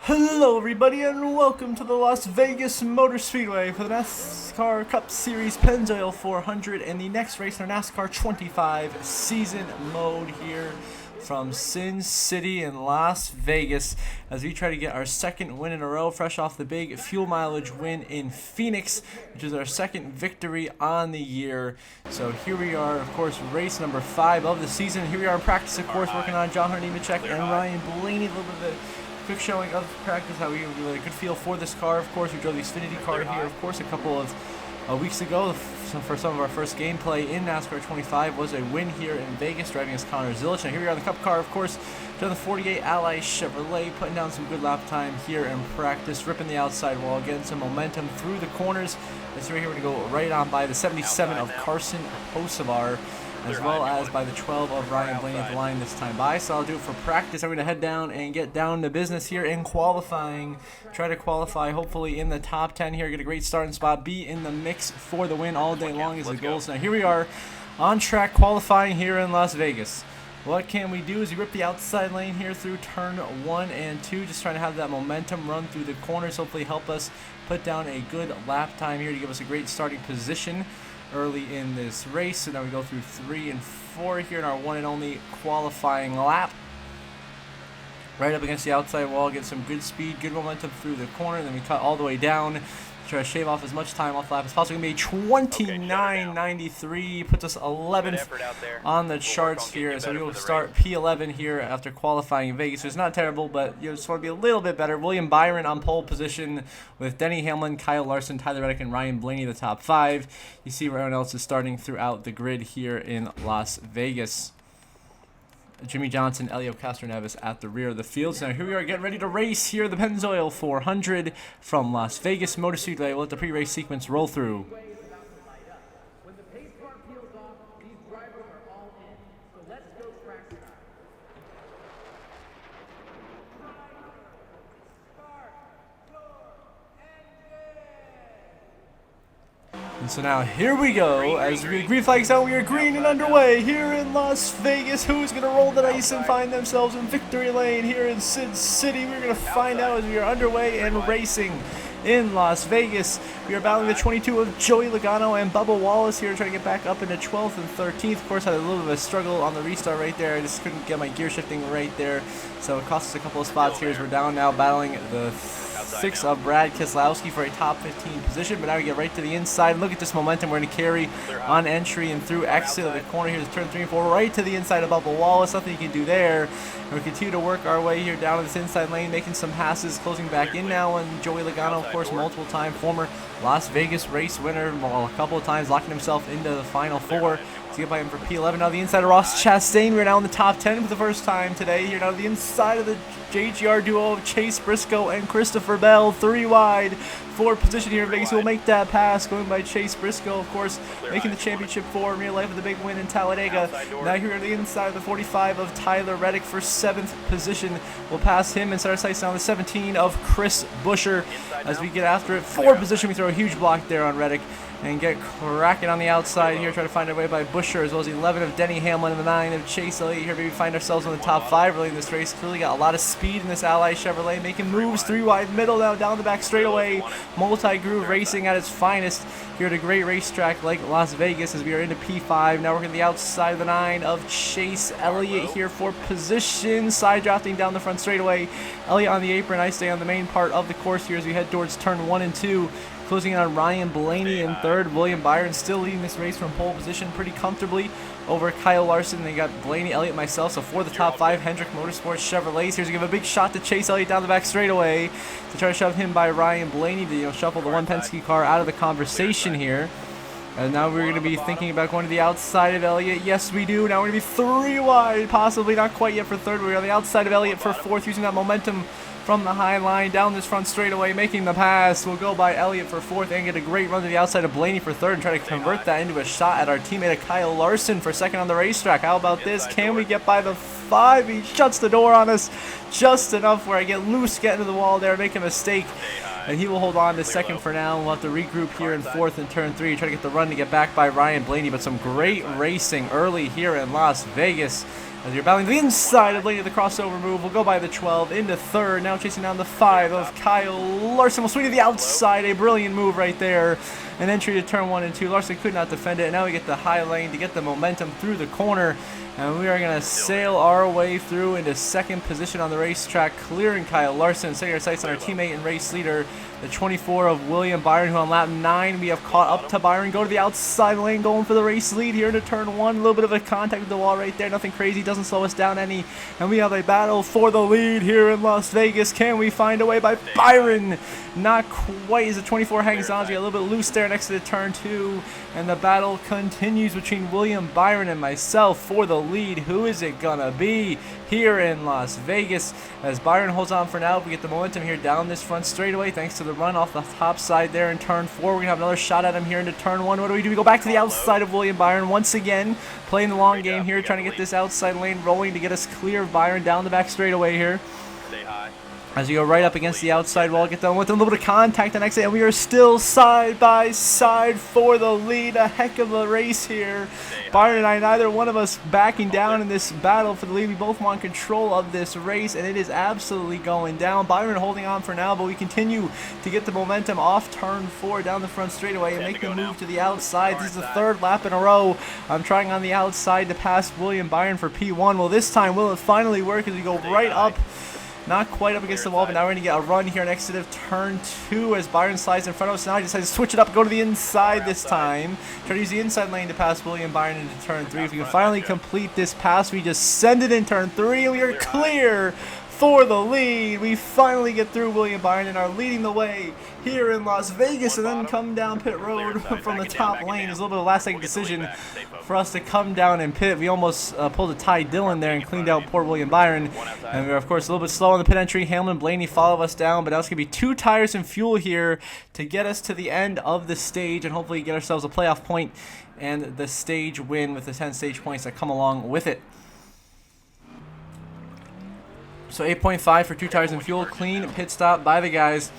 Hello everybody and welcome to the Las Vegas Motor Speedway for the NASCAR Cup Series Pennzoil 400 and the next race in our NASCAR 25 season mode here from Sin City in Las Vegas as we try to get our second win in a row, fresh off the big fuel mileage win in Phoenix, which is our second victory on the year. So here we are, of course, race number 5 of the season. Here we are in practice, of course, working on John Nemechek and Ryan Blaney. A little bit of a quick showing of practice, how we really a good feel for this car. Of course, we drove the Xfinity car here, of course, a couple of weeks ago. For some of our first gameplay in NASCAR 25 was a win here in Vegas, driving as Connor Zilich. Now here we are in the Cup car, of course, driving the 48 Ally Chevrolet, putting down some good lap time here in practice, ripping the outside wall, getting some momentum through the corners. This right here, we're going to go right on by the 77 of Carson Hocevar, as well as by the 12 of Ryan Blaney at the line this time by. So I'll do it for practice. I'm going to head down and get down to business here in qualifying. Try to qualify hopefully in the top 10 here. Get a great starting spot. Be in the mix for the win all day long is the goal. So now here we are on track qualifying here in Las Vegas. What can we do is we rip the outside lane here through turn 1 and 2. Just trying to have that momentum run through the corners. Hopefully help us put down a good lap time here to give us a great starting position early in this race. So now we go through 3 and 4 here in our one and only qualifying lap. Right up against the outside wall, get some good speed, good momentum through the corner, then we cut all the way down. Try to shave off as much time off the lap as possible. Going to be 29.93, puts us 11th on the charts here. So we will start P11 here after qualifying in Vegas. So it's not terrible, but you just want to be a little bit better. William Byron on pole position with Denny Hamlin, Kyle Larson, Tyler Reddick, and Ryan Blaney the top 5. You see everyone else is starting throughout the grid here in Las Vegas. Jimmy Johnson, Elio Castroneves at the rear of the field. So now here we are getting ready to race here the Pennzoil 400 from Las Vegas Motor Speedway. We'll let the pre-race sequence roll through. When the pace car peels off, these drivers are all in. So let's go track stop. And so now here we go, as we green flags out, we are green and underway here in Las Vegas. Who's going to roll the dice and find themselves in victory lane here in Sin City? We're going to find out as we are underway and racing in Las Vegas. We are battling the 22 of Joey Logano and Bubba Wallace here, trying to get back up into 12th and 13th. Of course, had a little bit of a struggle on the restart right there. I just couldn't get my gear shifting right there, so it cost us a couple of spots here as we're down now battling the 6 of Brad Keselowski for a top 15 position. But now we get right to the inside. Look at this momentum we're going to carry on entry and through exit of the corner. Here's turn 3 and 4, right to the inside of Bubba Wallace. Nothing you can do there. And we continue to work our way here down this inside lane, making some passes, closing back in now. And Joey Logano, of course, multiple time former Las Vegas race winner, a couple of times locking himself into the final 4 to get by him for P11. Now the inside of Ross Chastain. We're now in the top 10 for the first time today. Here now the inside of the JGR duo of Chase Briscoe and Christopher Bell, 3 wide for position here in Vegas. Will make that pass, going by Chase Briscoe, of course, making the championship 4 in real life with a big win in Talladega. Now here on the inside of the 45 of Tyler Reddick for 7th position. We'll pass him and set our sights down the 17 of Chris Buescher as we get after it. 4th position, we throw a huge block there on Reddick and get cracking on the outside here, try to find our way by Buescher, as well as 11 of Denny Hamlin and the 9 of Chase Elliott. Here we find ourselves in the top 5 really in this race. Clearly got a lot of speed in this Ally Chevrolet, making moves 3 wide middle now down the back straightaway. Multi-groove racing at its finest here at a great racetrack like Las Vegas as we are into P5. Now working the outside of the 9 of Chase Elliott here for position. Side drafting down the front straightaway. Elliott on the apron. I stay on the main part of the course here as we head towards turn 1 and 2. Closing in on Ryan Blaney in 3rd. William Byron still leading this race from pole position pretty comfortably over Kyle Larson. They got Blaney, Elliott, myself. So for the top 5, Hendrick Motorsports Chevrolets. Here's to give a big shot to Chase Elliott down the back straightaway to try to shove him by Ryan Blaney to shuffle the one Penske car out of the conversation here. And now we're going to be thinking about going to the outside of Elliott. Yes, we do. Now we're going to be 3 wide, possibly not quite yet for 3rd. We're on the outside of Elliott for 4th, using that momentum from the high line down this front straightaway, making the pass. We'll go by Elliott for 4th and get a great run to the outside of Blaney for 3rd and try to convert that into a shot at our teammate Kyle Larson for 2nd on the racetrack. How about this? Can we get by the 5? He shuts the door on us just enough where I get loose, get into the wall there, make a mistake. And he will hold on to 2nd for now. We'll have to regroup here in 4th and turn 3. Try to get the run to get back by Ryan Blaney. But some great racing early here in Las Vegas As you're battling the inside of Blaney, the crossover move will go by the 12 into third. Now chasing down the 5 of Kyle Larson. Will swing to the outside. A brilliant move right there. An entry to turn 1 and 2. Larson could not defend it. And now we get the high lane to get the momentum through the corner. And we are going to sail our way through into second position on the racetrack, clearing Kyle Larson, setting our sights on our teammate and race leader, the 24 of William Byron, who on lap 9 we have caught up to Byron. Go to the outside lane, going for the race lead here into turn 1. A little bit of a contact with the wall right there. Nothing crazy, doesn't slow us down any. And we have a battle for the lead here in Las Vegas. Can we find a way by Byron? Not quite, as the 24 hangs on. We get a little bit loose there next to the turn 2. And the battle continues between William Byron and myself for the lead. Who is it gonna be here in Las Vegas? As Byron holds on for now, we get the momentum here down this front straightaway thanks to the run off the top side there in turn 4. We're gonna have another shot at him here into turn 1. What do? We go back to the outside of William Byron once again, playing the long game here, trying to get this outside lane rolling to get us clear of Byron down the back straightaway here. As you go right up against the outside wall, get done with a little bit of contact the next day, and we are still side by side for the lead. A heck of a race here. Byron and I, neither one of us backing down in this battle for the lead. We both want control of this race, and it is absolutely going down. Byron holding on for now, but we continue to get the momentum off turn 4 down the front straightaway and make the move to the outside. This is the 3rd lap in a row. I'm trying on the outside to pass William Byron for P1. Well, this time will it finally work as we go right up. Not quite up against the wall, but now we're going to get a run here next to turn 2 as Byron slides in front of us. Now he decides to switch it up, go to the inside this time. Try to use the inside lane to pass William Byron into turn 3. If we can finally complete this pass, we just send it in turn 3, and we are clear for the lead. We finally get through William Byron and are leading the way here in Las Vegas, and then come down pit road from the top lane. There's a little bit of a last-second decision for us to come down and pit. We almost pulled a Ty Dillon there and cleaned out poor William Byron. And we were, of course, a little bit slow on the pit entry. Hamlin, Blaney follow us down, but now it's going to be 2 tires and fuel here to get us to the end of the stage and hopefully get ourselves a playoff point and the stage win with the 10 stage points that come along with it. So 8.5 for 2 tires and fuel, clean pit stop by the guys.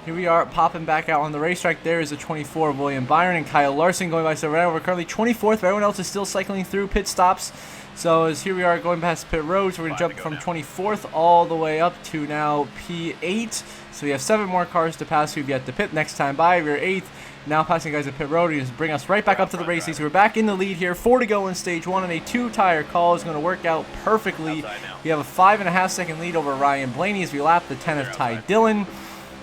Here we are popping back out on the racetrack. There is the 24 of William Byron and Kyle Larson going by. So right now we're currently 24th, but everyone else is still cycling through pit stops. So as here we are going past pit road, so we're going to jump from 24th all the way up to now P8. So we have 7 more cars to pass who've yet to pit. Next time by, we're 8th. Now passing guys at pit road, just bring us right back up to the race lead. So we're back in the lead here. 4 to go in stage 1, and a 2-tire call is going to work out perfectly. We have a 5.5-second lead over Ryan Blaney as we lap the 10 of Ty Dillon.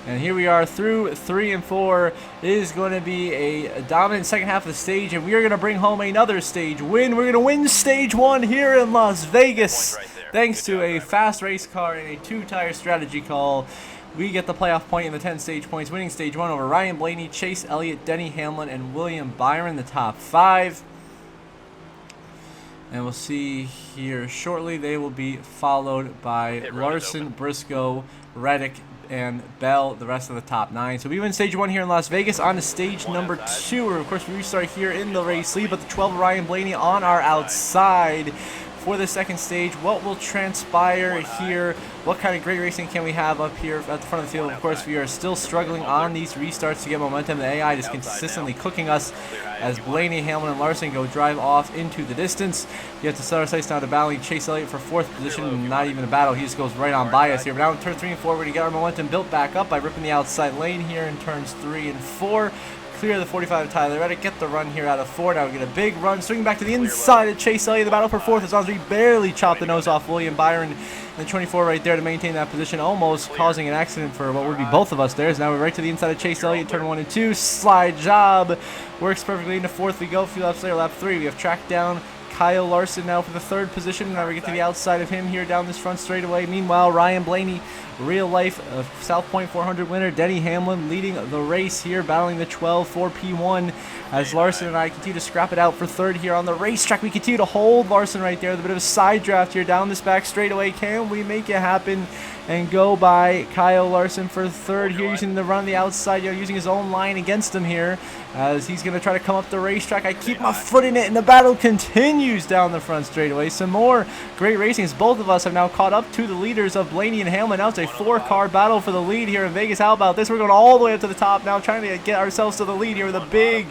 And here we are through 3 and 4. It is going to be a dominant second half of the stage, and we are going to bring home another stage win. We're going to win stage 1 here in Las Vegas, thanks to a fast race car and a 2-tire strategy call. We get the playoff point in the 10 stage points, winning stage 1 over Ryan Blaney, Chase Elliott, Denny Hamlin, and William Byron, the top 5. And we'll see here shortly, they will be followed by Larson, Briscoe, Reddick, and Bell, the rest of the top 9. So we win stage 1 here in Las Vegas. On to stage number 2, where of course we restart here in the race lead, but the 12 Ryan Blaney on our outside for the second stage. What will transpire here? What kind of great racing can we have up here at the front of the field? Of course, we are still struggling on these restarts to get momentum. The AI is consistently cooking us as Blaney, Hamlin, and Larson go drive off into the distance. You have to set our sights now to battling Chase Elliott for 4th position. Not even a battle. He just goes right on by us here. But now in turn 3 and 4, we're going to get our momentum built back up by ripping the outside lane here in turns 3 and 4. Clear the 45 of Tyler Reddick, get the run here out of 4. Now we get a big run, swinging back to the inside of Chase Elliott. The battle for 4th as long as we barely chop the nose off William Byron. And the 24 right there to maintain that position, almost causing an accident for what would be both of us there. So now we're right to the inside of Chase Elliott, turn 1 and 2. Slide job. Works perfectly into 4th we go. A few laps later, lap 3. We have tracked down Kyle Larson now for the 3rd position. Now we get to the outside of him here down this front straightaway. Meanwhile, Ryan Blaney, real life South Point 400 winner, Denny Hamlin leading the race here, battling the 12 for P1 as Larson and I continue to scrap it out for 3rd here on the racetrack. We continue to hold Larson right there. A bit of a side draft here down this back straightaway. Can we make it happen and go by Kyle Larson for 3rd here, using the run on the outside, using his own line against him here as he's going to try to come up the racetrack. I keep my foot in it, and the battle continues down the front straightaway. Some more great racing as both of us have now caught up to the leaders of Blaney and Hamlin. Now it's a 4-car battle for the lead here in Vegas. How about this? We're going all the way up to the top now, trying to get ourselves to the lead here with a big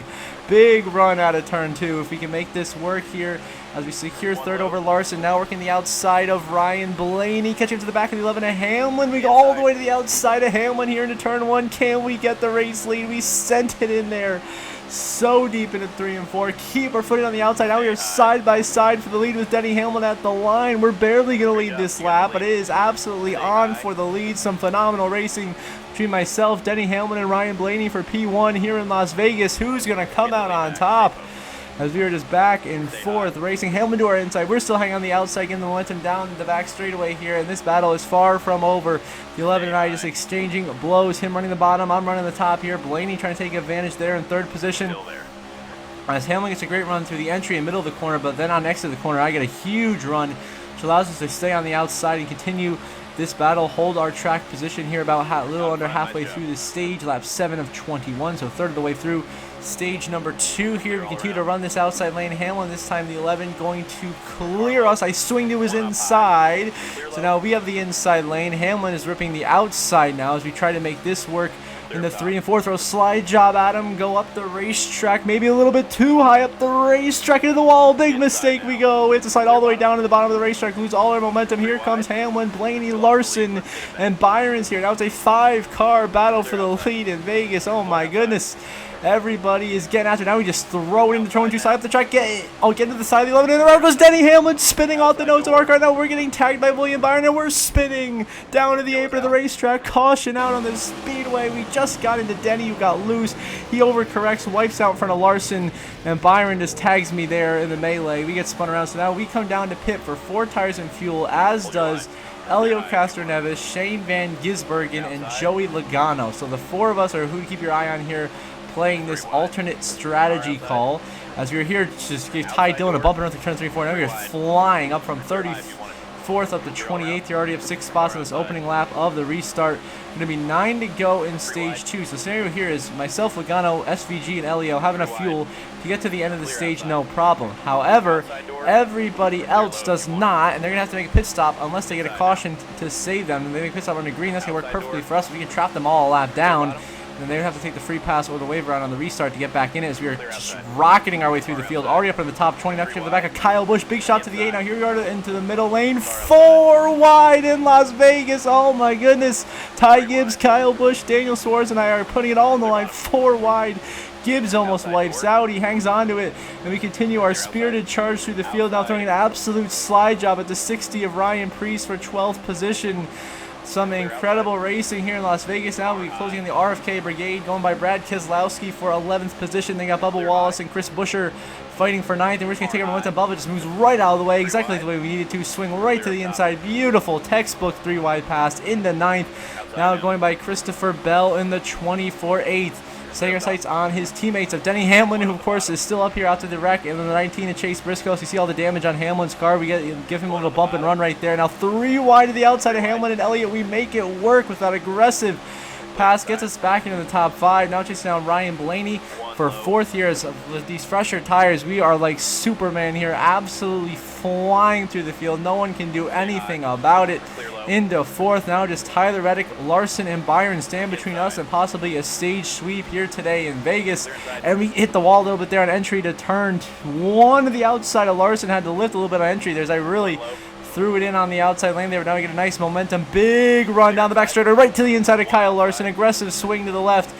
big run out of turn 2. If we can make this work here as we secure third over Larson. Now working the outside of Ryan Blaney, catching up to the back of the 11 of Hamlin. We go all the way to the outside of Hamlin here into turn 1. Can we get the race lead? We sent it in there so deep into 3 and 4. Keep our footing on the outside. Now we are side by side for the lead with Denny Hamlin at the line. We're barely going to lead this lap, but it is absolutely on for the lead. Some phenomenal racing between myself, Denny Hamlin, and Ryan Blaney for P1 here in Las Vegas. Who's going to come out on top? As we are just back and forth racing. Hamlin to our inside. We're still hanging on the outside, getting the momentum down the back straightaway here, and this battle is far from over. The 11 and I just exchanging blows. Him running the bottom, I'm running the top here. Blaney trying to take advantage there in third position. As Hamlin gets a great run through the entry and middle of the corner, but then on next to the corner, I get a huge run, which allows us to stay on the outside and continue this battle, hold our track position here about a little under halfway through the stage, lap 7 of 21, so third of the way through stage number 2 here. We continue to run this outside lane. Hamlin, this time the 11, going to clear us. I swing to his inside, so now we have the inside lane. Hamlin is ripping the outside now as we try to make this work in the 3 and 4. Throw slide job at him, go up the racetrack, maybe a little bit too high up the racetrack, into the wall. Big mistake we go. We have to slide all the way down to the bottom of the racetrack, lose all our momentum. Here comes Hamlin, Blaney, Larson, and Byron's here. Now it's a 5-car battle for the lead in Vegas. Oh my goodness. Everybody is getting after it. Now we just throw it into turn 2 side up the track. Get into the side of the 11. And there goes Denny Hamlin spinning off the nose of our car. Now we're getting tagged by William Byron, and we're spinning down to the apron of the racetrack. Caution out on the speedway. We just got into Denny, who got loose. He overcorrects, wipes out in front of Larson, and Byron just tags me there in the melee. We get spun around. So now we come down to pit for 4 tires and fuel, as does Elio Castroneves, Shane Van Gisbergen, and Joey Logano. So the 4 of us are who to keep your eye on here, playing this alternate strategy call. As we were here, just gave Ty Dillon a bump around through turn 3 4. Now we are flying up from 34th up to 28th. You're already up 6 spots in this opening lap of the restart. Going to be 9 to go in stage 2. So the scenario here is myself, Logano, SVG, and Elio have enough fuel to get to the end of the stage, no problem. However, everybody else does not, and they're going to have to make a pit stop unless they get a caution to save them. And they make a pit stop on the green. That's going to work perfectly for us. We can trap them all a lap down. And they would have to take the free pass or the wave route on the restart to get back in it, as we are just rocketing our way through the field. Already up in the top 20, actually at the back of Kyle Busch. Big shot to the 8. Now here we are into the middle lane. 4 wide in Las Vegas. Oh my goodness. Ty Gibbs, Kyle Busch, Daniel Suarez, and I are putting it all in the line. 4 wide. Gibbs almost wipes out. He hangs on to it, and we continue our spirited charge through the field. Now throwing an absolute slide job at the 60 of Ryan Preece for 12th position. Some incredible racing here in Las Vegas. Now we're closing in the RFK Brigade, going by Brad Keselowski for 11th position. They got Bubba Wallace and Chris Buescher fighting for 9th, and we're just going to take our momentum. Bubba just moves right out of the way, exactly the way we needed to. Swing right to the inside. Beautiful textbook 3-wide pass into 9th. Now going by Christopher Bell in the 24-8th. Setting our sights on his teammates of Denny Hamlin, who of course is still up here out to the wreck, and then the 19 of Chase Briscoe. So you see all the damage on Hamlin's car. We give him a little bump and run right there. Now 3 wide to the outside of Hamlin and Elliott. We make it work with that aggressive pass. Gets us back into the top 5. Now chasing down Ryan Blaney for 4th year. With these fresher tires, we are like Superman here, absolutely flying through the field. No one can do anything about it. Into 4th. Now just Tyler Reddick, Larson, and Byron stand between us and possibly a stage sweep here today in Vegas. And we hit the wall a little bit there on entry to turn 1 to the outside of Larson. Had to lift a little bit on entry. I really threw it in on the outside lane there. Now we get a nice momentum. Big run down the back straight right to the inside of Kyle Larson. Aggressive swing to the left.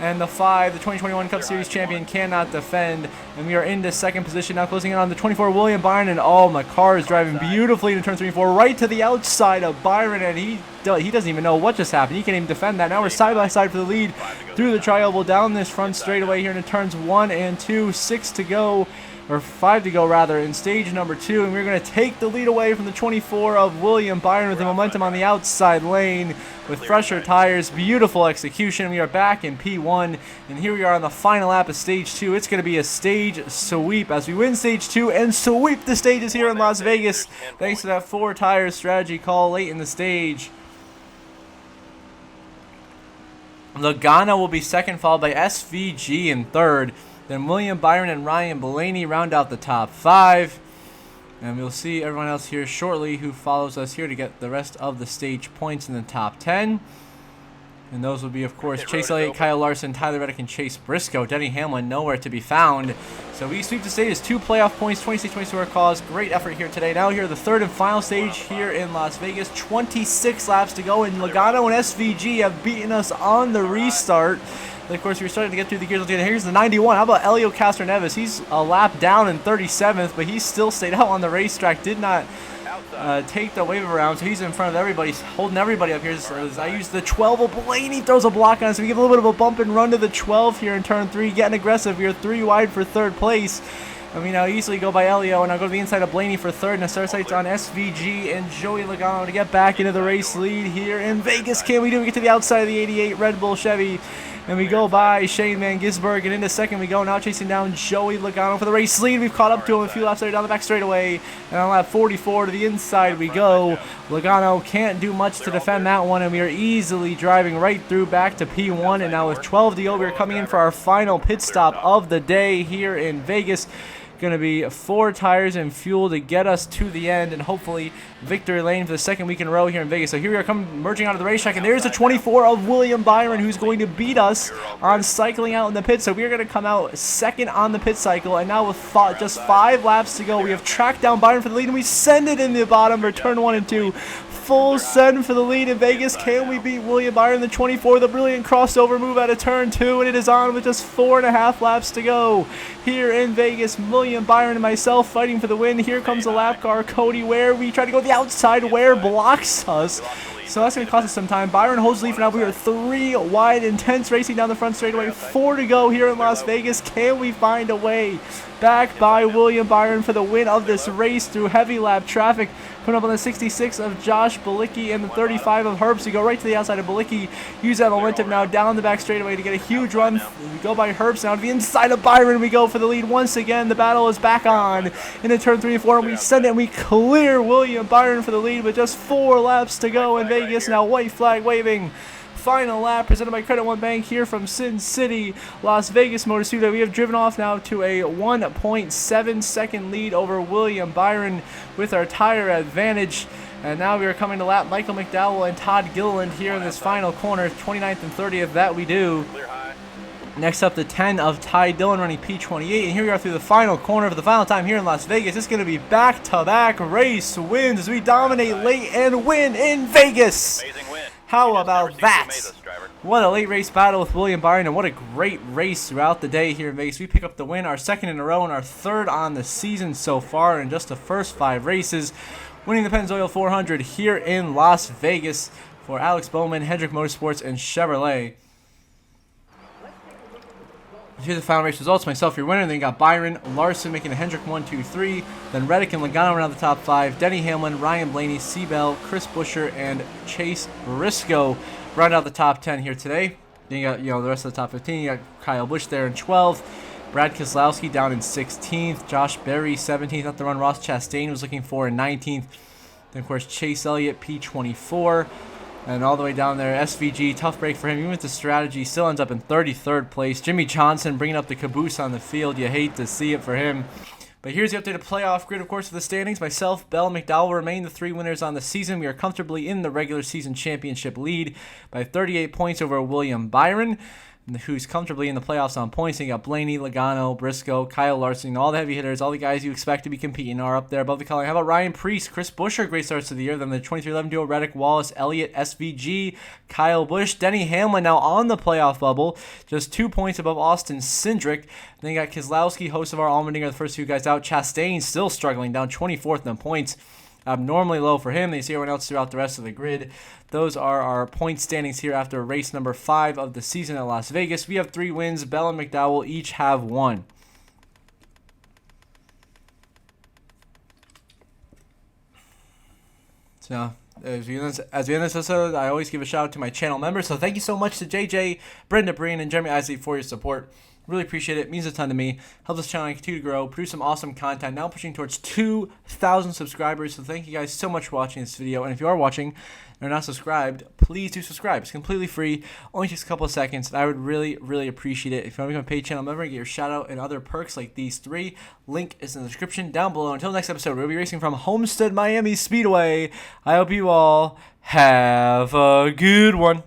And the 5, the 2021 Cup Series champion, cannot defend. And we are into 2nd position now, closing in on the 24, William Byron. And oh, my car is driving beautifully into turn 3 and 4, right to the outside of Byron. And he doesn't even know what just happened. He can't even defend that. Now we're side by side for the lead through the tri-oval down this front straightaway here into turns 1 and 2. 6 to go. Or 5 to go rather, in stage number 2, and we're going to take the lead away from the 24 of William Byron with the momentum on the outside lane with fresher tires. Beautiful execution. We are back in P1, and here we are on the final lap of stage 2. It's going to be a stage sweep as we win stage 2 and sweep the stages here in Las Vegas thanks to that 4 tire strategy call late in the stage. Logano will be 2nd, followed by SVG in 3rd. Then William Byron and Ryan Blaney round out the top 5. And we'll see everyone else here shortly who follows us here to get the rest of the stage points in the top 10. And those would be, of course, Chase Elliott, Kyle Larson, Tyler Reddick, and Chase Briscoe. Denny Hamlin nowhere to be found. So we sweep the stage. 2 playoff points, 26-22 cause. Great effort here today. Now here the third and final stage here in Las Vegas. 26 laps to go, and Logano and SVG have beaten us on the restart. And of course, we're starting to get through the gears. Here's the 91. How about Elio Castroneves? He's a lap down in 37th, but he still stayed out on the racetrack. Did not take the wave around, so he's in front of everybody, holding everybody up here. So as I use the 12, Blaney throws a block on us, so we give a little bit of a bump and run to the 12 here in turn 3, getting aggressive. We are 3 wide for third place. I mean, I'll easily go by Elio, and I'll go to the inside of Blaney for third, and the start sights on SVG and Joey Logano to get back into the race lead here in Vegas. Can we do? We get to the outside of the 88 Red Bull Chevy, and we go by Shane Van Gisberg, and into second we go, now chasing down Joey Logano for the race lead. We've caught up to him a few laps later down the back straightaway, and on lap 44 to the inside we go. Logano can't do much to defend that one, and we are easily driving right through back to P1, and now with 12 to go, we are coming in for our final pit stop of the day here in Vegas. Going to be 4 tires and fuel to get us to the end, and hopefully victory lane for the second week in a row here in Vegas. So here we are merging out of the racetrack, and there's the 24 of William Byron, who's going to beat us on cycling out in the pit. So we are going to come out second on the pit cycle, and now with just 5 laps to go, we have tracked down Byron for the lead, and we send it in the bottom for turn 1 and 2. Full send for the lead in Vegas. Can we beat William Byron, the 24? The brilliant crossover move out of turn 2, and it is on with just 4.5 laps to go here in Vegas. William Byron and myself fighting for the win. Here comes the lap car, Cody Ware. We try to go the outside. Ware blocks us, so that's going to cost us some time. Byron holds the lead for now. We are 3 wide, intense racing down the front straightaway. 4 to go here in Las Vegas. Can we find a way back by William Byron for the win of this race through heavy lap traffic? Put up on the 66 of Josh Balicki and the 35 of Herbst. We go right to the outside of Balicki. Use that momentum now down the back straightaway to get a huge run. We go by Herbst now to the inside of Byron. We go for the lead once again. The battle is back on into turn 3 and 4. And we send it and we clear William Byron for the lead with just 4 laps to go in Vegas. Now white flag waving. Final lap presented by Credit One Bank here from Sin City, Las Vegas Motor Speedway. We have driven off now to a 1.7 second lead over William Byron with our tire advantage. And now we are coming to lap Michael McDowell and Todd Gilliland here in this final corner, 29th and 30th. That we do. Next up, the 10 of Ty Dillon running P28. And here we are through the final corner for the final time here in Las Vegas. It's going to be back-to-back race wins as we dominate late and win in Vegas. How about that? What a late race battle with William Byron, and what a great race throughout the day here in Vegas. We pick up the win, our 2nd in a row, and our 3rd on the season so far in just the first 5 races. Winning the Pennzoil 400 here in Las Vegas for Alex Bowman, Hendrick Motorsports, and Chevrolet. Here's the final race results. Myself, your winner. And then you got Byron, Larson making the Hendrick 1, 2, 3. Then Reddick and Logano around the top 5. Denny Hamlin, Ryan Blaney, Seabell, Chris Buescher, and Chase Briscoe round out the top 10 here today. Then you got the rest of the top 15. You got Kyle Busch there in 12th. Brad Keselowski down in 16th. Josh Berry 17th up the run. Ross Chastain was looking for in 19th. Then of course Chase Elliott P24. And all the way down there, SVG, tough break for him. Even with the strategy, still ends up in 33rd place. Jimmy Johnson bringing up the caboose on the field. You hate to see it for him. But here's the updated playoff grid, of course, for the standings. Myself, Bell, and McDowell remain the 3 winners on the season. We are comfortably in the regular season championship lead by 38 points over William Byron, who's comfortably in the playoffs on points. And you got Blaney, Logano, Briscoe, Kyle Larson, all the heavy hitters, all the guys you expect to be competing are up there above the color. How about Ryan Preece, Chris Buescher, great starts to the year. Then the 23-11 duo, Reddick, Wallace, Elliott, SVG, Kyle Busch, Denny Hamlin now on the playoff bubble, just 2 points above Austin Cindric. Then you got Keselowski, host of our Allmendinger, the first 2 guys out. Chastain still struggling, down 24th in points. Abnormally low for him. They see everyone else throughout the rest of the grid. Those are our point standings here after race number 5 of the season at Las Vegas. We have 3 wins. Bell and McDowell each have 1. So, as we end this episode, I always give a shout out to my channel members. So thank you so much to JJ, Brenda Breen, and Jeremy Isley for your support. Really appreciate it. It means a ton to me. Helps this channel continue to grow, produce some awesome content. Now pushing towards 2,000 subscribers. So thank you guys so much for watching this video. And if you are watching and are not subscribed, please do subscribe. It's completely free. Only takes a couple of seconds. And I would really, really appreciate it. If you want to become a paid channel member and get your shout out and other perks like these 3, link is in the description down below. Until next episode, we'll be racing from Homestead Miami Speedway. I hope you all have a good one.